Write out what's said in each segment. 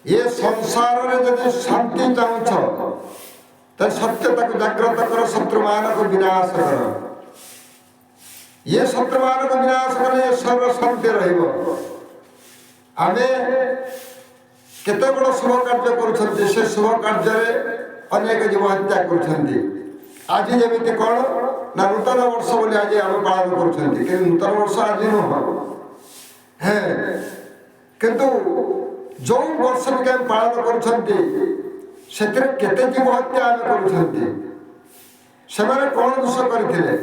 ये संसार में जब शांति चाहूछ तो सत्यता को जागृत कर शत्रुमान को विनाश कर ये शत्रुमान को विनाश कले ये सर्व शांति रहिबो आमे केते बड़ शुभ कार्य करूछन्ति से शुभ कार्य अनेक जीव हत्या करूछन्ति आज जेमिति कोन ना नूतन वर्ष बोली आज आम पालन करूछन्ति कि नूतन वर्ष आज नुह है किंतु जो वर्ष के पालन करूछन्ति सेतिर केते जीव हत्या आम करूछन्ति सेमाने कोन दोष करथिले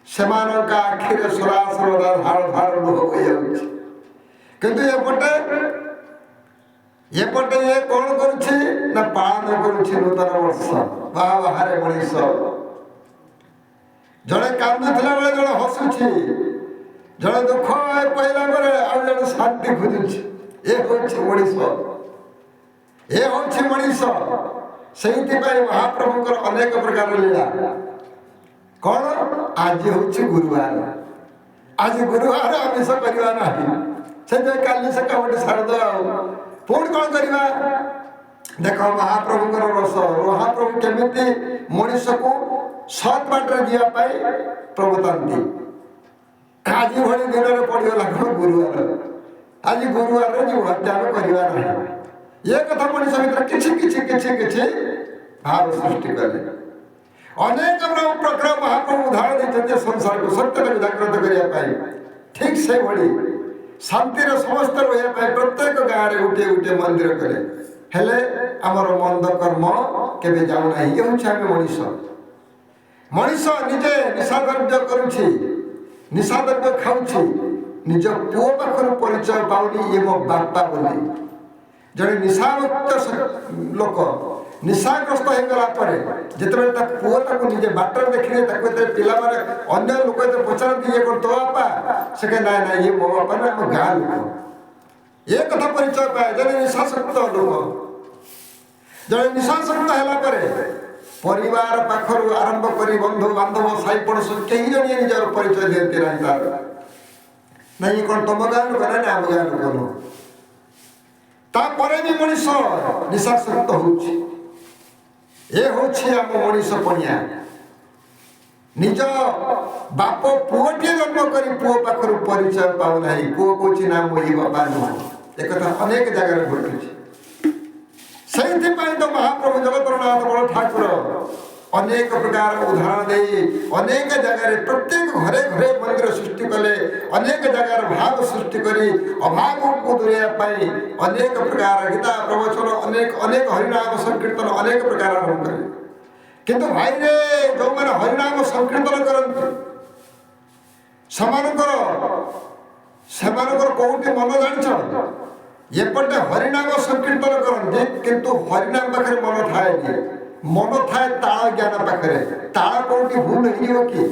सेमानका आखिरे सरासर धार धार लुह होई जाउछि किंतु एपटे ये कौन करुछि ना पालन करुछि नूतन वर्ष बाहा बाहरे मनीष जड़े कांदुथिला बेले जड़े हसुछि जड़े दुख पाइला बेले आ जड़े शांति खोजुछि ए होछि मनीष सेहिति पई महाप्रभुकर अनेक प्रकार लीला कौन आज होछि गुरुवार आज गुरुवार आमिष करिवा नाही से काली से कबड्डी छाड़ दो पुणी कौन करवा देख महाप्रभुଙ୍କର रस महाप्रभु केमिति मनीष को सत बाटर जीवाई प्रबतांती आज भली दिन में पड़गला कौन गुरुवार आज गुरुवार जो हत्या करवा ना ये कथा मनीष भर किछि भाव सृष्टि कले अनेक प्रकार महाप्रभु उदाहरण देते संसार को सत्यता जागृत करने ठीक से भली शांति समस्त रहा प्रत्येक गाँव में गोटे गोटे मंदिर करे हेले आमर मंद कर्म केबे जाऊना ये हूँ आम मनीष मनीष निजे निशाद्रव्य करुछि निशाद्रव्य खाऊछि निज पुओ पाखर परिचय पाउनी ये मो बापा बोली जड़े निशामुक्त लोक निशाग्रस्त हो गला जिते पुओ ताको निजे बाटर देखिए पिला अन्य लोक पचारती ये तो बापा से ना ना ये मो बापा ना आम गाँ लोक ये कथा परिचय पाए जड़े निशाशक्त लोक जड़े निशाशक्त है परिवार पाखर आरंभ कर बंधु बांधव साई पड़ोस कई जन निजर परिचय दिखती ना तार ना ये कौन तुम गाँ लोक ना आम गाँ लोक नुह तापर भी मनीष निशाशक्त होछि ए होछि आम मनीष पणिया निज बाप पुओटे जन्म कर पुओ पाखर परिचय पाऊना पुओ कौच ना मो बाबा नुह एक अनेक जगह घटुଛି तो महाप्रभु जगतरनाथ बड़ ठाकुर अनेक प्रकार उदाहरण दे अनेक जगह प्रत्येक घरे घरे मंदिर सृष्टि कले अनेक जगह भाव सृष्टि करी अभाव को दूरेवाई अनेक प्रकार गीता प्रवचन अनेक अनेक हरिनाम संकीर्तन अनेक प्रकार आरंभ करे किंतु भाई रे जो मैंने हरिनाम संकीर्तन करते सेमानकर कौटी मन जान एपटे हरिनाम संकीर्तन करते किंतु हरिनाम पाखे मन थाए मन थाए ताल ज्ञान पाखे ताल कौटी भूल हो कि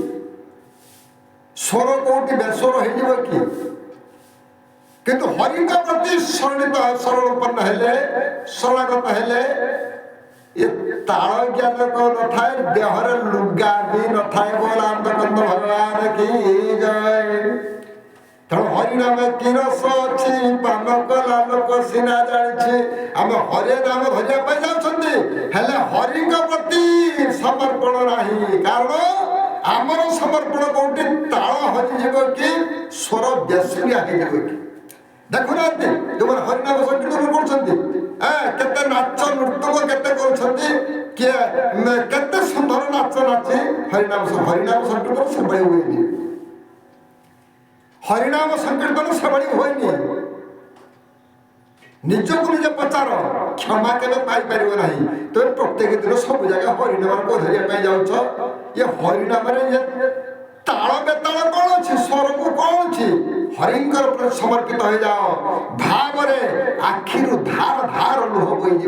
स्वर कौटी बेस्वर हो कि किंतु हरि का प्रति सरलपन्न हेले शरणागत हेले ये ताल ज्ञान को न थाए देहर लुगा भी न थाए बोला भगवान की जय तेणु हरिनाम कि रस अच्छी पान कला लोक सीना जानी आम हरि नाम धरिया जाऊँगी हरि प्रति समर्पण नहीं कारण आमर समर्पण कौटी ताल हरिजीव कि स्वर बेसुरिया हो देखुना जो मैंने हरिनाम संकीर्तन करते नाच नृत्य केते सुंदर नाच नाचे हरिनाम संकीर्तन से बड़े हुए हरिनाम संकीर्तन से बड़ी हुए निजक निजे पचार क्षमा के पाइपर ना तो प्रत्येक दिन सब जगह हरिनाम को धरिया जाऊछ ये हरिनाम ताल बेताल कौन अच्छी स्वर को कौन अच्छी हरिंकर समर्पित हो जाओ भाव आखिर धार धार लुह बोईज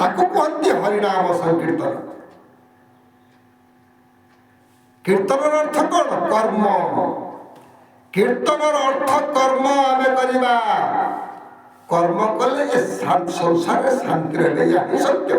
कहते हरिनाम संकीर्तन कीर्तन अर्थ कौन कर्म कीर्तन अर्थ कर्म आम करवा कर्म कले संसार शांति रहे सत्य